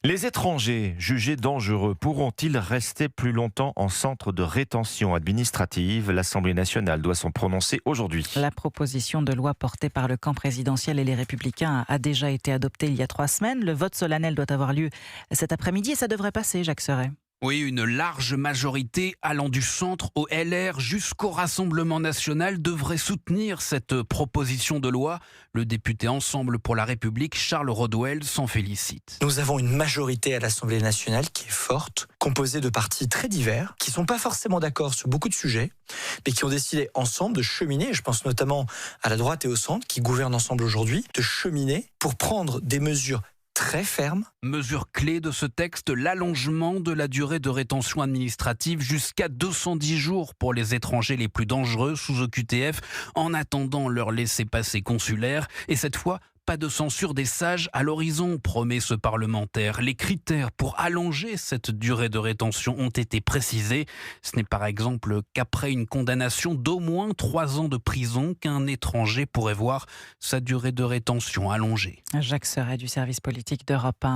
Les étrangers jugés dangereux pourront-ils rester plus longtemps en centre de rétention administrative ? L'Assemblée nationale doit s'en prononcer aujourd'hui. La proposition de loi portée par le camp présidentiel et les Républicains a déjà été adoptée il y a 3 semaines. Le vote solennel doit avoir lieu cet après-midi et ça devrait passer, Jacques Serret. Oui, une large majorité allant du centre au LR jusqu'au Rassemblement national devrait soutenir cette proposition de loi. Le député Ensemble pour la République, Charles Rodwell, s'en félicite. Nous avons une majorité à l'Assemblée nationale qui est forte, composée de partis très divers, qui ne sont pas forcément d'accord sur beaucoup de sujets, mais qui ont décidé ensemble de cheminer, je pense notamment à la droite et au centre, qui gouvernent ensemble aujourd'hui, de cheminer pour prendre des mesures très ferme. Mesure clé de ce texte, l'allongement de la durée de rétention administrative jusqu'à 210 jours pour les étrangers les plus dangereux sous OQTF en attendant leur laissez-passer consulaire. Et cette fois, pas de censure des sages à l'horizon, promet ce parlementaire. Les critères pour allonger cette durée de rétention ont été précisés. Ce n'est par exemple qu'après une condamnation d'au moins 3 ans de prison qu'un étranger pourrait voir sa durée de rétention allongée. Jacques Serret du service politique d'Europe 1.